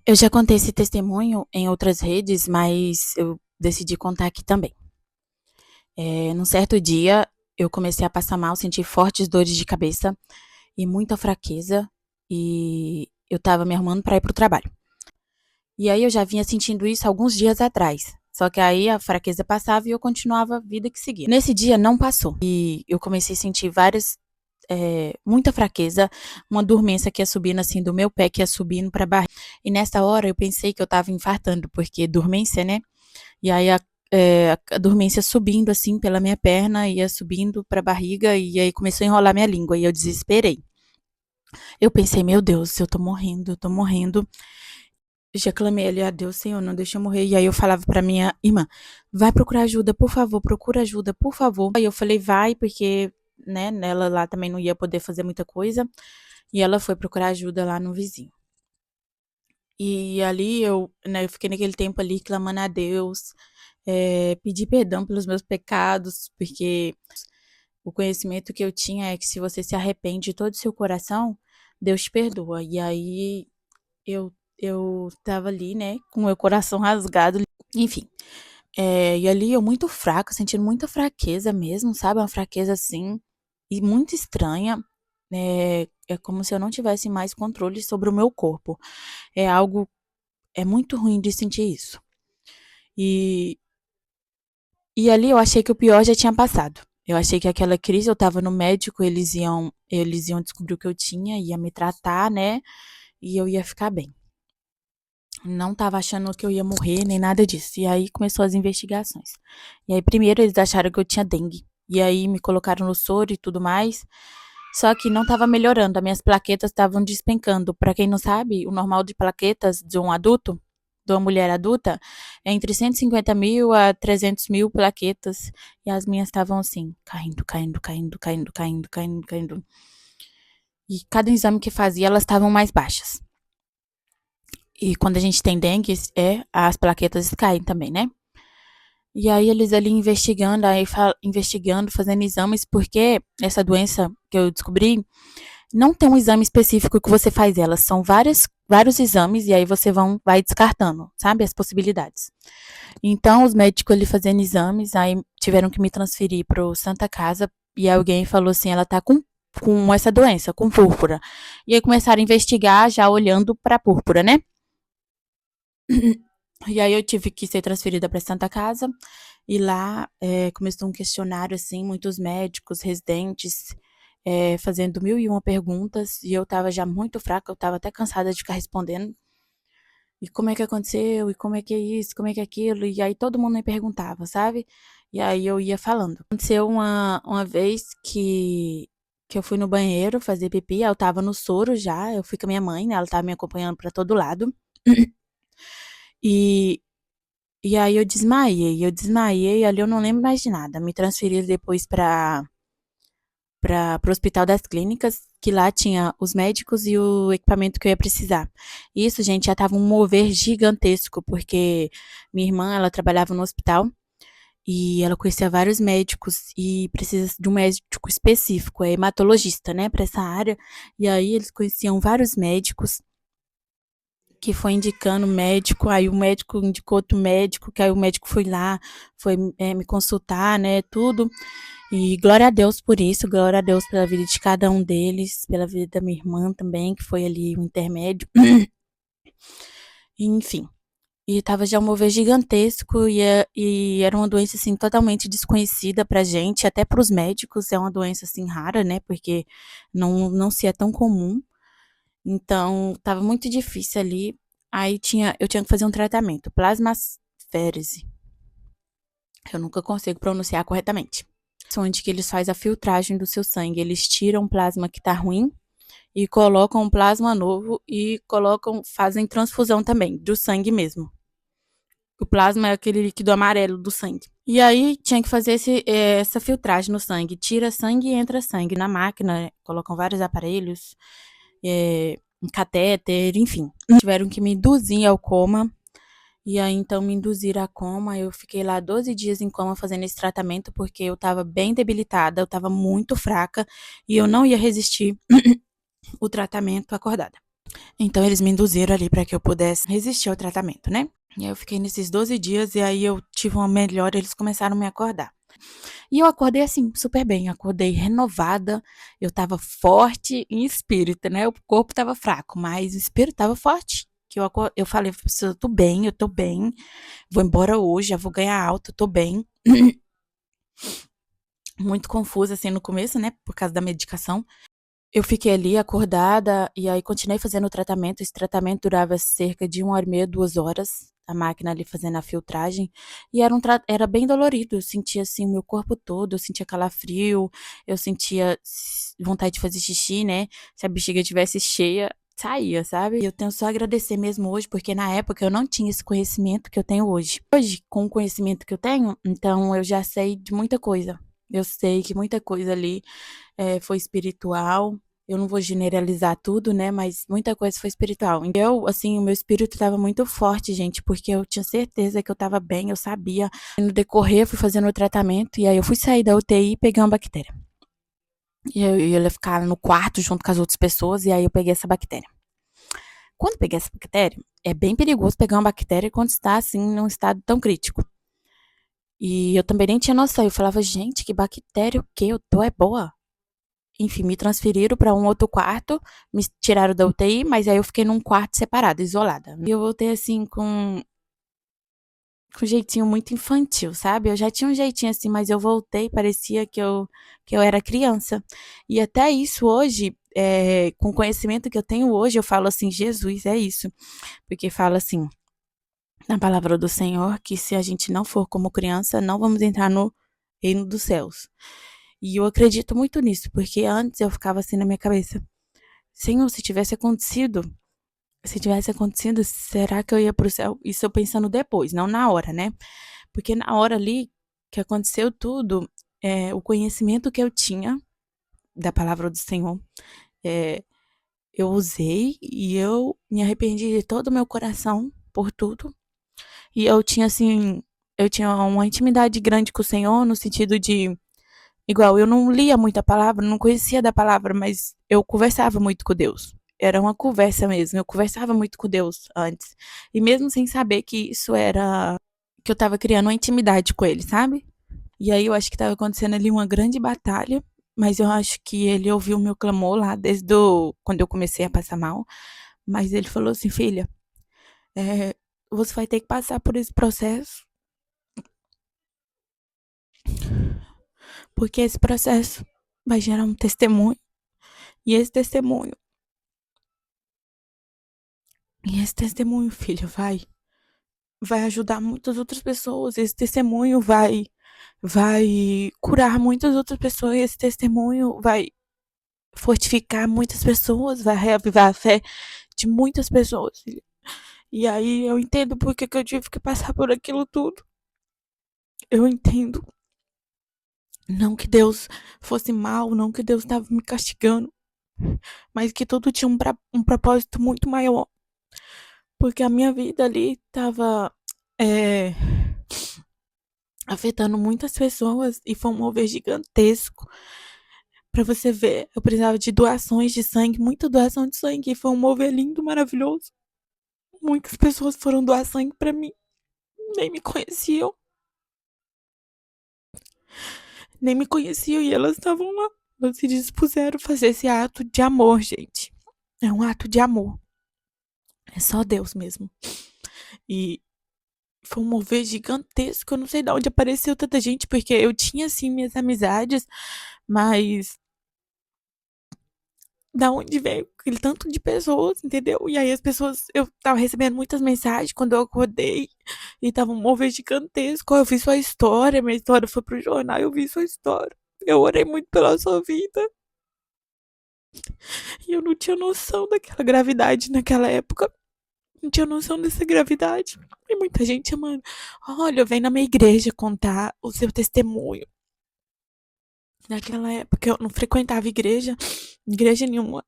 Eu já contei esse testemunho em outras redes, mas eu decidi contar aqui também. Num certo dia, eu comecei a passar mal, senti fortes dores de cabeça e muita fraqueza, e eu estava me arrumando para ir para o trabalho. E aí eu já vinha sentindo isso alguns dias atrás. Só que aí a fraqueza passava e eu continuava a vida que seguia. Nesse dia não passou. E eu comecei a sentir muita fraqueza, uma dormência que ia subindo assim do meu pé, que ia subindo pra barriga. E nessa hora eu pensei que eu tava infartando, porque dormência, né? E aí a dormência subindo assim pela minha perna, ia subindo pra barriga, e aí começou a enrolar minha língua, e eu desesperei. Eu pensei, meu Deus, eu tô morrendo, eu tô morrendo. Já clamei ali a Deus, Senhor, não deixa eu morrer. E aí eu falava pra minha irmã, vai procurar ajuda, por favor, procura ajuda, por favor. Aí eu falei, vai, porque, né, ela lá também não ia poder fazer muita coisa. E ela foi procurar ajuda lá no vizinho. E ali eu fiquei naquele tempo ali clamando a Deus, pedi perdão pelos meus pecados, porque o conhecimento que eu tinha é que se você se arrepende de todo o seu coração, Deus te perdoa. E aí eu tava ali, né, com o meu coração rasgado, enfim. E ali eu muito fraca, sentindo muita fraqueza mesmo, sabe? Uma fraqueza assim, e muito estranha. É como se eu não tivesse mais controle sobre o meu corpo. É algo, é muito ruim de sentir isso. E, e ali eu achei que o pior já tinha passado. Eu achei que aquela crise, eu tava no médico, eles iam descobrir o que eu tinha, ia me tratar, né? E eu ia ficar bem. Não tava achando que eu ia morrer, nem nada disso. E aí começou as investigações. E aí primeiro eles acharam que eu tinha dengue. E aí me colocaram no soro e tudo mais. Só que não tava melhorando, as minhas plaquetas estavam despencando. Pra quem não sabe, o normal de plaquetas de um adulto, de uma mulher adulta, é entre 150 mil a 300 mil plaquetas. E as minhas estavam assim, caindo, caindo, caindo, caindo, caindo, caindo, caindo. E cada exame que fazia, elas estavam mais baixas. E quando a gente tem dengue, as plaquetas caem também, né? E aí eles ali investigando, investigando, fazendo exames, porque essa doença que eu descobri não tem um exame específico que você faz elas, são vários exames e aí você vai descartando, sabe, as possibilidades. Então os médicos ali fazendo exames, aí tiveram que me transferir pro Santa Casa e alguém falou assim, ela tá com essa doença, com púrpura. E aí começaram a investigar já olhando pra púrpura, né? E aí eu tive que ser transferida para Santa Casa e lá começou um questionário assim, muitos médicos, residentes, fazendo mil e uma perguntas e eu tava já muito fraca, eu tava até cansada de ficar respondendo. E como é que aconteceu? E como é que é isso? Como é que é aquilo? E aí todo mundo me perguntava, sabe? E aí eu ia falando. Aconteceu uma vez que eu fui no banheiro fazer pipi, eu tava no soro já, eu fui com a minha mãe, né? Ela tava me acompanhando para todo lado. E E aí eu desmaiei, ali eu não lembro mais de nada. Me transferi depois para o Hospital das Clínicas, que lá tinha os médicos e o equipamento que eu ia precisar. Isso, gente, já tava um mover gigantesco, porque minha irmã, ela trabalhava no hospital e ela conhecia vários médicos e precisa de um médico específico, é hematologista, né, para essa área. E aí eles conheciam vários médicos que foi indicando médico, aí o médico indicou outro médico, que aí o médico foi lá, foi me consultar, né, tudo. E glória a Deus por isso, glória a Deus pela vida de cada um deles, pela vida da minha irmã também, que foi ali o intermédio. Enfim. E tava já um mover gigantesco e era uma doença, assim, totalmente desconhecida pra gente, até pros médicos, é uma doença, assim, rara, né, porque não se é tão comum. Então, tava muito difícil ali. Aí eu tinha que fazer um tratamento, plasmaférese. Eu nunca consigo pronunciar corretamente. Onde que eles fazem a filtragem do seu sangue. Eles tiram o plasma que tá ruim e colocam um plasma novo e fazem transfusão também, do sangue mesmo. O plasma é aquele líquido amarelo do sangue. E aí tinha que fazer essa filtragem no sangue. Tira sangue e entra sangue na máquina. Colocam vários aparelhos. Um catéter, enfim. Tiveram que me induzir ao coma. E aí, então, me induziram a coma. Eu fiquei lá 12 dias em coma fazendo esse tratamento, porque eu tava bem debilitada, eu tava muito fraca e eu não ia resistir o tratamento acordada. Então eles me induziram ali para que eu pudesse resistir ao tratamento, né. E aí eu fiquei nesses 12 dias e aí eu tive uma melhora, eles começaram a me acordar. E eu acordei assim, super bem, acordei renovada, eu estava forte em espírito, né, o corpo estava fraco, mas o espírito estava forte, que eu falei para pessoa: eu tô bem, vou embora hoje, já vou ganhar alta, eu tô bem". Muito confusa, assim, no começo, né, por causa da medicação. Eu fiquei ali acordada e aí continuei fazendo o tratamento. Esse tratamento durava cerca de 1 hora e meia, 2 horas, a máquina ali fazendo a filtragem, e era bem dolorido. Eu sentia, assim, o meu corpo todo, eu sentia calafrio, eu sentia vontade de fazer xixi, né, se a bexiga tivesse cheia, saía, sabe. E eu tenho só a agradecer mesmo hoje, porque na época eu não tinha esse conhecimento que eu tenho hoje. Hoje, com o conhecimento que eu tenho, então eu já sei de muita coisa. Eu sei que muita coisa ali foi espiritual. Eu não vou generalizar tudo, né, mas muita coisa foi espiritual. Eu, assim, o meu espírito estava muito forte, gente, porque eu tinha certeza que eu estava bem, eu sabia. E no decorrer, fui fazendo o tratamento e aí eu fui sair da UTI e peguei uma bactéria. E eu ia ficar no quarto junto com as outras pessoas e aí eu peguei essa bactéria. Quando eu peguei essa bactéria, é bem perigoso pegar uma bactéria quando está, assim, num estado tão crítico. E eu também nem tinha noção. Eu falava: "Gente, que bactéria o quê? Eu tô é boa". Enfim, me transferiram para um outro quarto, me tiraram da UTI, mas aí eu fiquei num quarto separado, isolada. E eu voltei assim com um jeitinho muito infantil, sabe? Eu já tinha um jeitinho assim, mas eu voltei, parecia que eu era criança. E até isso hoje, com o conhecimento que eu tenho hoje, eu falo assim: Jesus, é isso. Porque fala assim, na palavra do Senhor, que se a gente não for como criança, não vamos entrar no reino dos céus. E eu acredito muito nisso, porque antes eu ficava assim na minha cabeça: Senhor, se tivesse acontecido, será que eu ia para o céu? Isso eu pensando depois, não na hora, né? Porque na hora ali que aconteceu tudo, o conhecimento que eu tinha da palavra do Senhor, eh, eu usei e eu me arrependi de todo o meu coração por tudo. E eu tinha uma intimidade grande com o Senhor no sentido de, igual, eu não lia muita palavra, não conhecia da palavra, mas eu conversava muito com Deus. Era uma conversa mesmo, eu conversava muito com Deus antes. E mesmo sem saber que isso era que eu estava criando uma intimidade com ele, sabe? E aí eu acho que estava acontecendo ali uma grande batalha, mas eu acho que ele ouviu o meu clamor lá quando eu comecei a passar mal. Mas ele falou assim: "Filha, eh, você vai ter que passar por esse processo, porque esse processo vai gerar um testemunho. E esse testemunho E esse testemunho, filha, vai ajudar muitas outras pessoas. Esse testemunho vai curar muitas outras pessoas. Esse testemunho vai fortificar muitas pessoas, vai reavivar a fé de muitas pessoas, filha. E aí eu entendo por que eu tive que passar por aquilo tudo. Eu entendo. Não que Deus fosse mal, não que Deus estava me castigando, mas que tudo tinha um propósito muito maior. Porque a minha vida ali estava é, afetando muitas pessoas e foi um mover gigantesco. Pra você ver, eu precisava de doações de sangue, muita doação de sangue, e foi um mover lindo, maravilhoso. Muitas pessoas foram doar sangue pra mim, nem me conheciam, nem me conheciam e elas estavam lá. Elas se dispuseram a fazer esse ato de amor, gente. É um ato de amor. É só Deus mesmo. E foi um mover gigantesco. Eu não sei de onde apareceu tanta gente, porque eu tinha, assim, minhas amizades, mas da onde veio aquele tanto de pessoas, entendeu? E aí as pessoas, eu tava recebendo muitas mensagens quando eu acordei e tava um mover gigantesco. Eu vi sua história, minha história foi pro jornal, eu vi sua história. Eu orei muito pela sua vida e eu não tinha noção daquela gravidade naquela época. Não tinha noção dessa gravidade. E muita gente chamando. Olha, vem na minha igreja contar o seu testemunho. Naquela época eu não frequentava igreja nenhuma.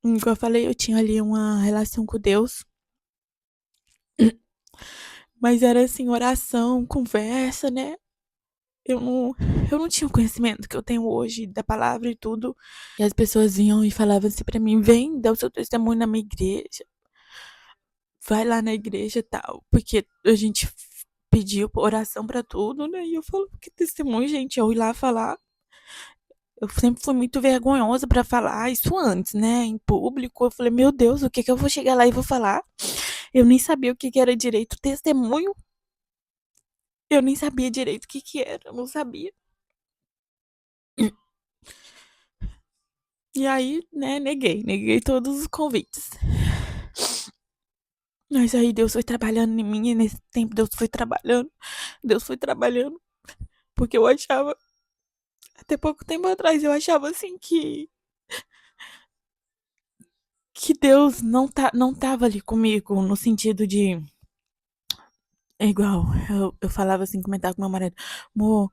Como eu falei, eu tinha ali uma relação com Deus. Mas era assim, oração, conversa, né? eu não tinha o conhecimento que eu tenho hoje da palavra e tudo. E as pessoas vinham e falavam assim pra mim: vem, dá o seu testemunho na minha igreja, vai lá na igreja e tal. Porque a gente pediu oração pra tudo, né? E eu falo: que testemunho, gente? Eu ir lá falar. Eu sempre fui muito vergonhosa pra falar isso antes, né? Em público. Eu falei: meu Deus, o que que eu vou chegar lá e vou falar? Eu nem sabia o que que era direito testemunho. Eu nem sabia direito o que que era, eu não sabia. E aí, né, neguei todos os convites. Mas aí Deus foi trabalhando em mim, e nesse tempo Deus foi trabalhando, porque eu achava, até pouco tempo atrás, eu achava assim que Deus não tava ali comigo, no sentido de, é igual, eu falava assim, comentava com meu marido: amor,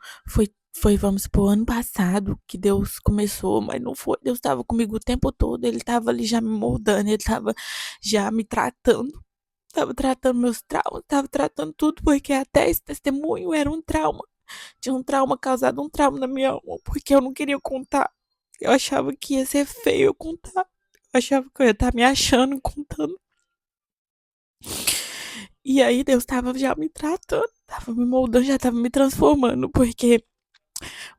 vamos supor, ano passado que Deus começou, mas não foi, Deus tava comigo o tempo todo, Ele tava ali já me moldando, Ele tava já me tratando. Tava tratando meus traumas, tava tratando tudo, porque até esse testemunho era um trauma. Tinha um trauma causado, um trauma na minha alma, porque eu não queria contar. Eu achava que ia ser feio eu contar. Eu achava que eu ia estar me achando contando. E aí Deus tava já me tratando, tava me moldando, já tava me transformando, porque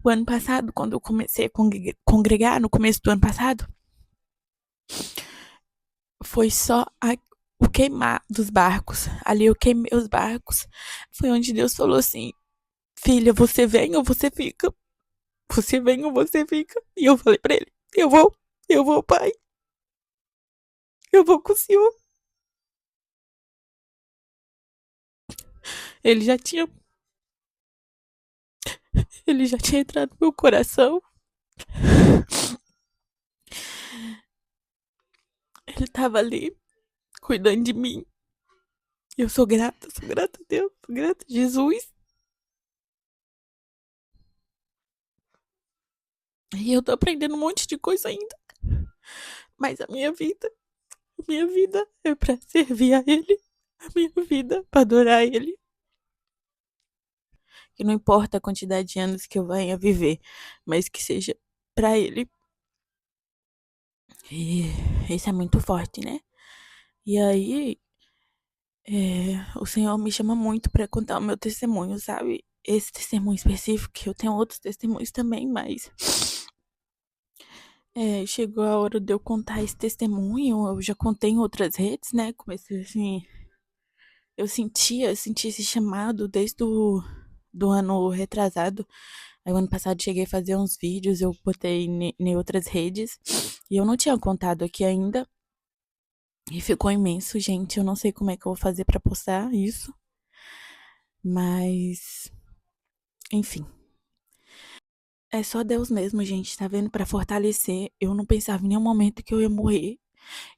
o ano passado, quando eu comecei a congregar, no começo do ano passado, foi só o queimar dos barcos. Ali eu queimei os barcos. Foi onde Deus falou assim: filha, você vem ou você fica? Você vem ou você fica? E eu falei pra ele: eu vou, pai, eu vou com o senhor. Ele já tinha, ele já tinha entrado no meu coração. Ele tava ali, cuidando de mim. Eu sou grata a Deus, sou grata a Jesus. E eu tô aprendendo um monte de coisa ainda. Mas a minha vida é pra servir a Ele. A minha vida é pra adorar Ele. Que não importa a quantidade de anos que eu venha viver, mas que seja pra Ele. E isso é muito forte, né? E aí, o Senhor me chama muito pra contar o meu testemunho, sabe? Esse testemunho específico, que eu tenho outros testemunhos também, mas chegou a hora de eu contar esse testemunho. Eu já contei em outras redes, né? Comecei assim, eu senti esse chamado desde do ano retrasado. Aí o ano passado cheguei a fazer uns vídeos, eu botei em outras redes. E eu não tinha contado aqui ainda. E ficou imenso, gente. Eu não sei como é que eu vou fazer pra postar isso. Mas, enfim. É só Deus mesmo, gente, tá vendo? Pra fortalecer. Eu não pensava em nenhum momento que eu ia morrer.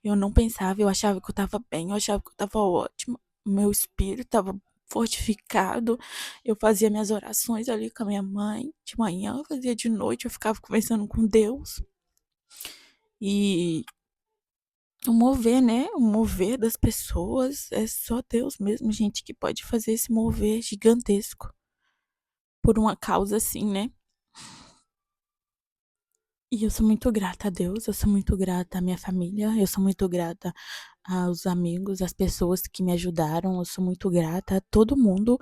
Eu não pensava, eu achava que eu tava bem, eu achava que eu tava ótima. Meu espírito tava fortificado. Eu fazia minhas orações ali com a minha mãe de manhã, eu fazia de noite, eu ficava conversando com Deus. E o mover, né? O mover das pessoas é só Deus mesmo, gente, que pode fazer esse mover gigantesco por uma causa assim, né? E eu sou muito grata a Deus, eu sou muito grata à minha família, eu sou muito grata aos amigos, às pessoas que me ajudaram, eu sou muito grata a todo mundo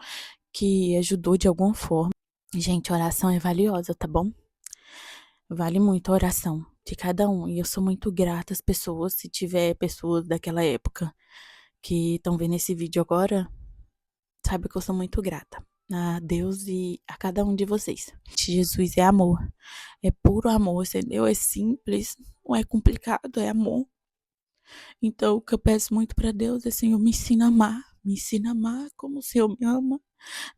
que ajudou de alguma forma. Gente, oração é valiosa, tá bom? Vale muito a oração de cada um. E eu sou muito grata às pessoas, se tiver pessoas daquela época que estão vendo esse vídeo agora, sabe que eu sou muito grata a Deus e a cada um de vocês. Jesus é amor, é puro amor, entendeu? É simples, não é complicado, é amor. Então, o que eu peço muito pra Deus é, Senhor, me ensina a amar como o Senhor me ama,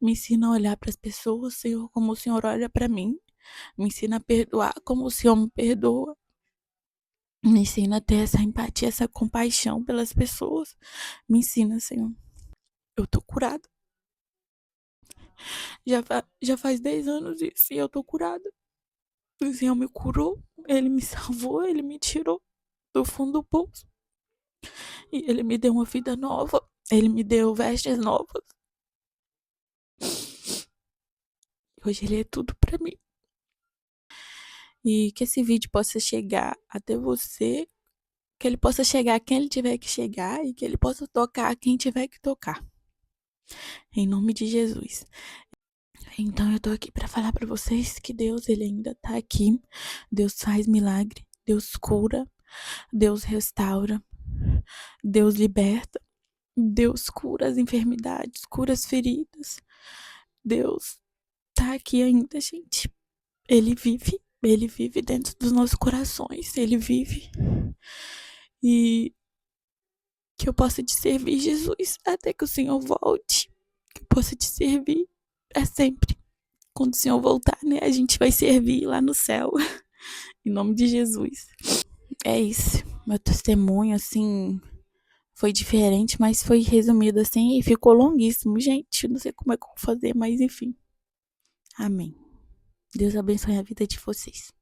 me ensina a olhar para as pessoas, Senhor, como o Senhor olha para mim, me ensina a perdoar como o Senhor me perdoa, me ensina a ter essa empatia, essa compaixão pelas pessoas, me ensina, Senhor. Eu tô curada. Já faz 10 anos isso e eu tô curada. O Senhor me curou, Ele me salvou, Ele me tirou do fundo do poço. E Ele me deu uma vida nova, Ele me deu vestes novas. Hoje ele é tudo pra mim. E que esse vídeo possa chegar até você, que ele possa chegar a quem ele tiver que chegar e que ele possa tocar a quem tiver que tocar. Em nome de Jesus. Então eu tô aqui pra falar pra vocês que Deus, ele ainda tá aqui. Deus faz milagre, Deus cura, Deus restaura, Deus liberta, Deus cura as enfermidades, cura as feridas. Deus tá aqui ainda, gente. Ele vive dentro dos nossos corações, ele vive. E que eu possa te servir, Jesus, até que o Senhor volte. Que eu possa te servir para sempre. Quando o Senhor voltar, né, a gente vai servir lá no céu. Em nome de Jesus. É isso. Meu testemunho, assim, foi diferente, mas foi resumido assim e ficou longuíssimo. Gente, não sei como é que eu vou fazer, mas enfim. Amém. Deus abençoe a vida de vocês.